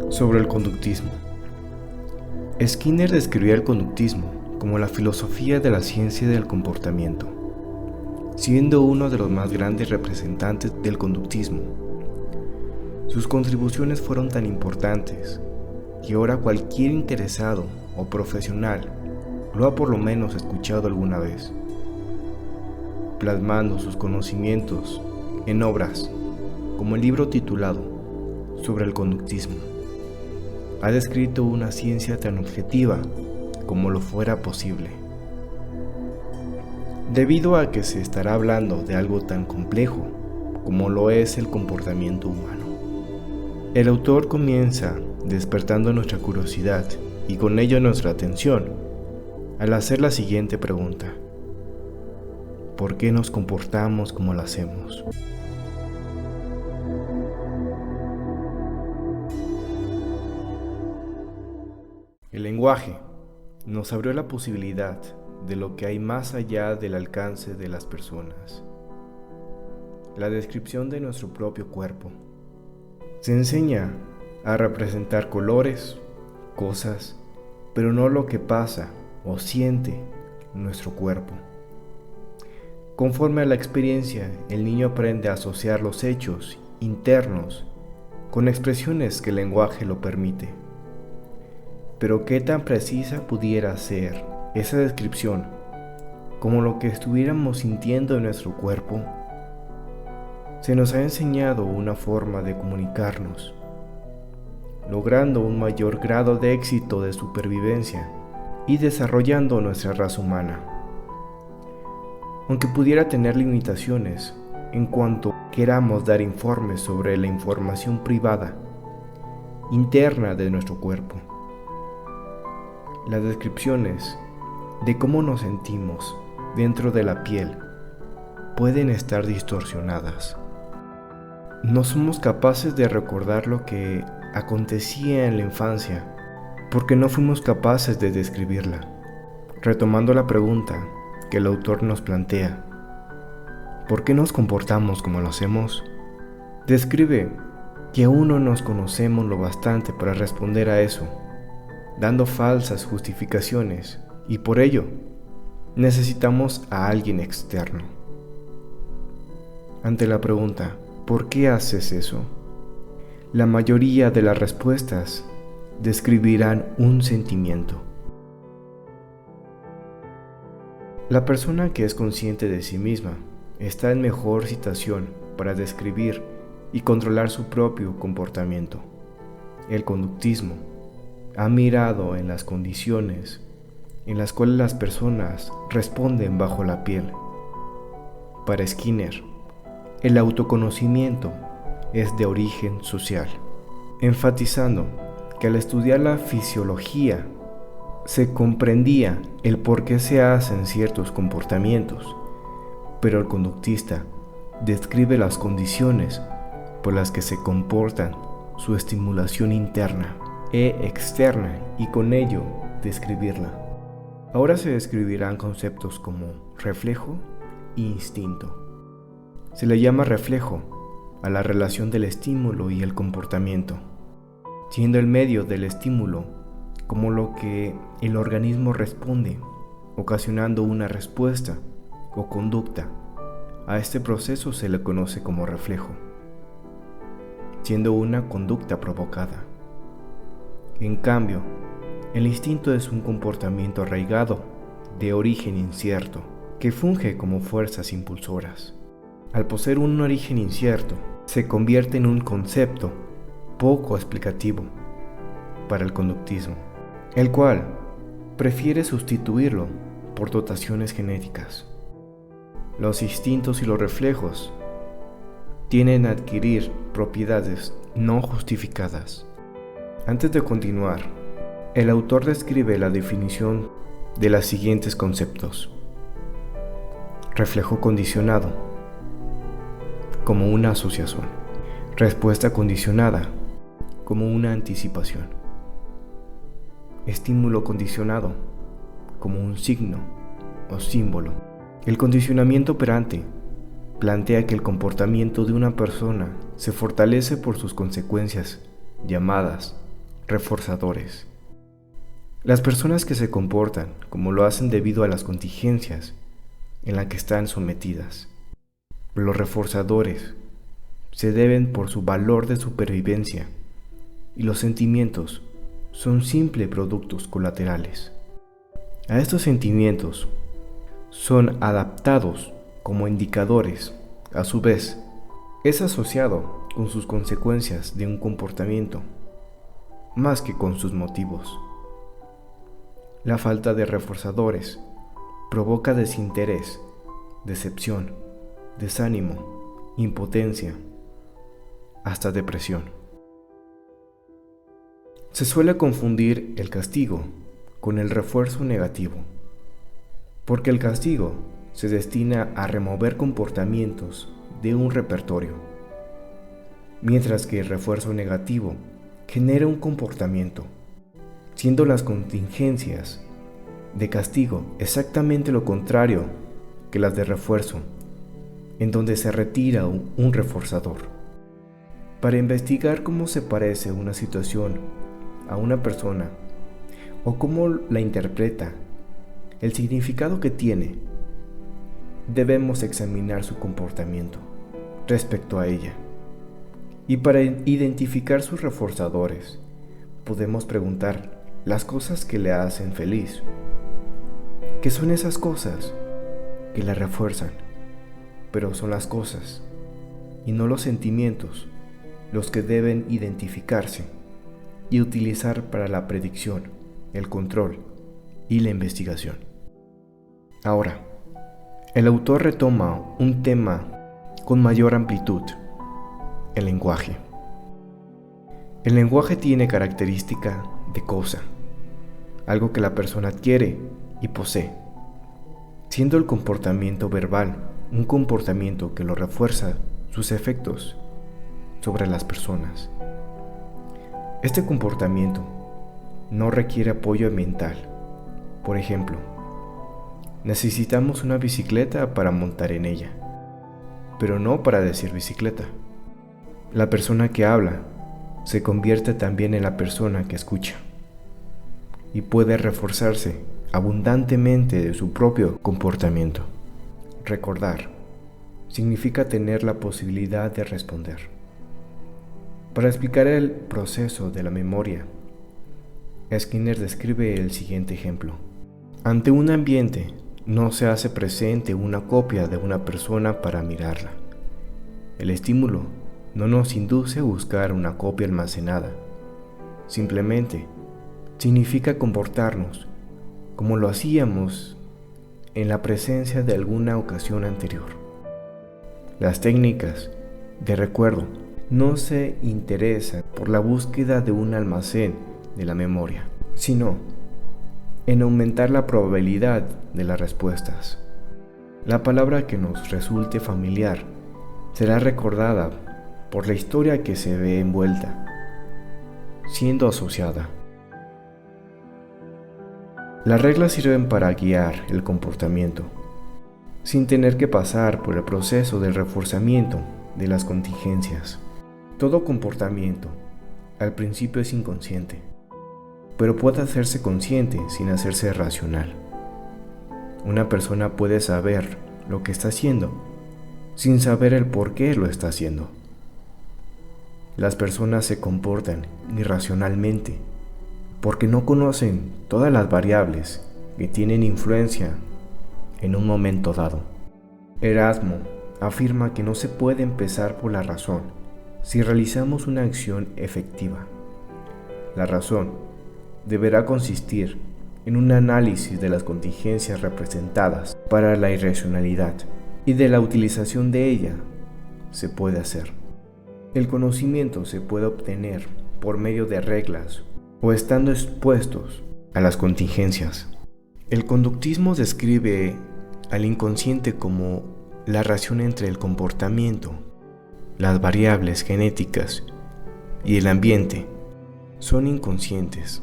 Sobre el conductismo. Skinner describía el conductismo como la filosofía de la ciencia del comportamiento, siendo uno de los más grandes representantes del conductismo. Sus contribuciones fueron tan importantes que ahora cualquier interesado o profesional lo ha por lo menos escuchado alguna vez, plasmando sus conocimientos en obras como el libro titulado Sobre el conductismo. Ha descrito una ciencia tan objetiva como lo fuera posible. Debido a que se estará hablando de algo tan complejo como lo es el comportamiento humano. El autor comienza despertando nuestra curiosidad y con ello nuestra atención al hacer la siguiente pregunta: ¿por qué nos comportamos como lo hacemos? El lenguaje nos abrió la posibilidad de lo que hay más allá del alcance de las personas. La descripción de nuestro propio cuerpo. Se enseña a representar colores, cosas, pero no lo que pasa o siente nuestro cuerpo. Conforme a la experiencia, el niño aprende a asociar los hechos internos con expresiones que el lenguaje lo permite. Pero ¿qué tan precisa pudiera ser esa descripción como lo que estuviéramos sintiendo en nuestro cuerpo? Se nos ha enseñado una forma de comunicarnos, logrando un mayor grado de éxito de supervivencia y desarrollando nuestra raza humana. Aunque pudiera tener limitaciones en cuanto queramos dar informes sobre la información privada, interna de nuestro cuerpo. Las descripciones de cómo nos sentimos dentro de la piel pueden estar distorsionadas. No somos capaces de recordar lo que acontecía en la infancia porque no fuimos capaces de describirla. Retomando la pregunta que el autor nos plantea: ¿por qué nos comportamos como lo hacemos? Describe que aún no nos conocemos lo bastante para responder a eso, dando falsas justificaciones, y por ello necesitamos a alguien externo. Ante la pregunta ¿por qué haces eso?, la mayoría de las respuestas describirán un sentimiento. La persona que es consciente de sí misma está en mejor situación para describir y controlar su propio comportamiento. El conductismo ha mirado en las condiciones en las cuales las personas responden bajo la piel. Para Skinner, el autoconocimiento es de origen social, enfatizando que al estudiar la fisiología se comprendía el por qué se hacen ciertos comportamientos, pero el conductista describe las condiciones por las que se comportan, su estimulación interna e externa, y con ello describirla. Ahora se describirán conceptos como reflejo e instinto. Se le llama reflejo a la relación del estímulo y el comportamiento, siendo el medio del estímulo como lo que el organismo responde, ocasionando una respuesta o conducta. A este proceso se le conoce como reflejo, siendo una conducta provocada. En cambio, el instinto es un comportamiento arraigado, de origen incierto, que funge como fuerzas impulsoras. Al poseer un origen incierto, se convierte en un concepto poco explicativo para el conductismo, el cual prefiere sustituirlo por dotaciones genéticas. Los instintos y los reflejos tienden a adquirir propiedades no justificadas. Antes de continuar, el autor describe la definición de los siguientes conceptos: reflejo condicionado, como una asociación; respuesta condicionada, como una anticipación; estímulo condicionado, como un signo o símbolo. El condicionamiento operante plantea que el comportamiento de una persona se fortalece por sus consecuencias, llamadas Reforzadores. Las personas que se comportan como lo hacen debido a las contingencias en las que están sometidas. Los reforzadores se deben por su valor de supervivencia y los sentimientos son simples productos colaterales. A estos sentimientos son adaptados como indicadores. A su vez, es asociado con sus consecuencias de un comportamiento, más que con sus motivos. La falta de reforzadores provoca desinterés, decepción, desánimo, impotencia, hasta depresión. Se suele confundir el castigo con el refuerzo negativo, porque el castigo se destina a remover comportamientos de un repertorio, mientras que el refuerzo negativo genera un comportamiento, siendo las contingencias de castigo exactamente lo contrario que las de refuerzo, en donde se retira un reforzador. Para investigar cómo se parece una situación a una persona o cómo la interpreta, el significado que tiene, debemos examinar su comportamiento respecto a ella. Y para identificar sus reforzadores, podemos preguntar las cosas que le hacen feliz. ¿Qué son esas cosas que la refuerzan? Pero son las cosas y no los sentimientos los que deben identificarse y utilizar para la predicción, el control y la investigación. Ahora, el autor retoma un tema con mayor amplitud: el lenguaje. El lenguaje tiene característica de cosa, algo que la persona adquiere y posee, siendo el comportamiento verbal un comportamiento que lo refuerza sus efectos sobre las personas. Este comportamiento no requiere apoyo mental. Por ejemplo, necesitamos una bicicleta para montar en ella, pero no para decir bicicleta. La persona que habla se convierte también en la persona que escucha y puede reforzarse abundantemente de su propio comportamiento. Recordar significa tener la posibilidad de responder. Para explicar el proceso de la memoria, Skinner describe el siguiente ejemplo. Ante un ambiente, no se hace presente una copia de una persona para mirarla. El estímulo no nos induce a buscar una copia almacenada. Simplemente significa comportarnos como lo hacíamos en la presencia de alguna ocasión anterior. Las técnicas de recuerdo no se interesan por la búsqueda de un almacén de la memoria, sino en aumentar la probabilidad de las respuestas. La palabra que nos resulte familiar será recordada por la historia que se ve envuelta, siendo asociada. Las reglas sirven para guiar el comportamiento, sin tener que pasar por el proceso del reforzamiento de las contingencias. Todo comportamiento, al principio, es inconsciente, pero puede hacerse consciente sin hacerse racional. Una persona puede saber lo que está haciendo, sin saber el por qué lo está haciendo. Las personas se comportan irracionalmente porque no conocen todas las variables que tienen influencia en un momento dado. Erasmo afirma que no se puede empezar por la razón si realizamos una acción efectiva. La razón deberá consistir en un análisis de las contingencias representadas para la irracionalidad, y de la utilización de ella se puede hacer. El conocimiento se puede obtener por medio de reglas o estando expuestos a las contingencias. El conductismo describe al inconsciente como la relación entre el comportamiento, las variables genéticas y el ambiente. Son inconscientes,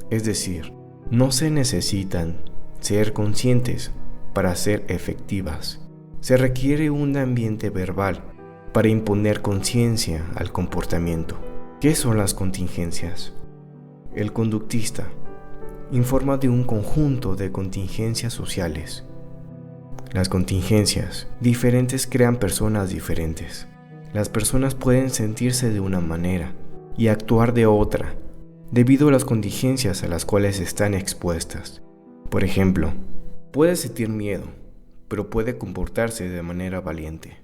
es decir, no se necesitan ser conscientes para ser efectivas. Se requiere un ambiente verbal para imponer conciencia al comportamiento. ¿Qué son las contingencias? El conductista informa de un conjunto de contingencias sociales. Las contingencias diferentes crean personas diferentes. Las personas pueden sentirse de una manera y actuar de otra debido a las contingencias a las cuales están expuestas. Por ejemplo, puede sentir miedo, pero puede comportarse de manera valiente,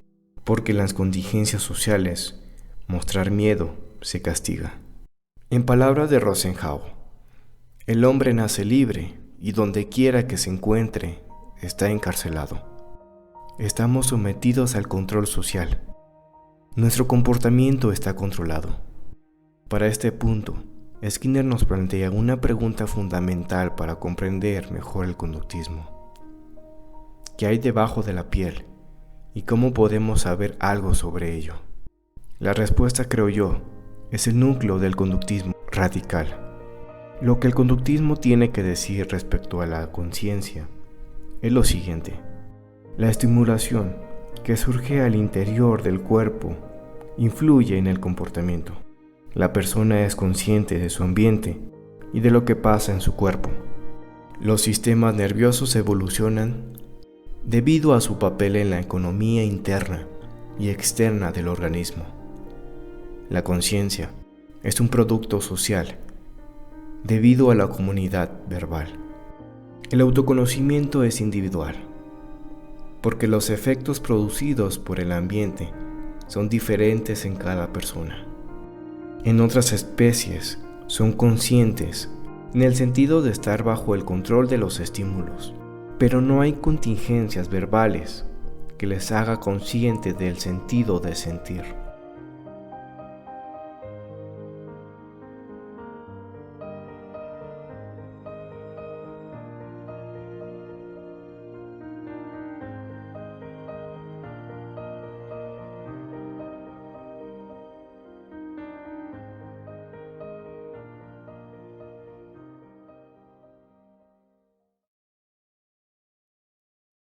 porque en las contingencias sociales, mostrar miedo se castiga. En palabras de Rosenhau, el hombre nace libre y donde quiera que se encuentre, está encarcelado. Estamos sometidos al control social. Nuestro comportamiento está controlado. Para este punto, Skinner nos plantea una pregunta fundamental para comprender mejor el conductismo. ¿Qué hay debajo de la piel y cómo podemos saber algo sobre ello? La respuesta, creo yo, es el núcleo del conductismo radical. Lo que el conductismo tiene que decir respecto a la conciencia es lo siguiente: la estimulación que surge al interior del cuerpo influye en el comportamiento. La persona es consciente de su ambiente y de lo que pasa en su cuerpo. Los sistemas nerviosos evolucionan debido a su papel en la economía interna y externa del organismo. La conciencia es un producto social debido a la comunidad verbal. El autoconocimiento es individual, porque los efectos producidos por el ambiente son diferentes en cada persona. En otras especies son conscientes en el sentido de estar bajo el control de los estímulos, pero no hay contingencias verbales que les haga consciente del sentido de sentir.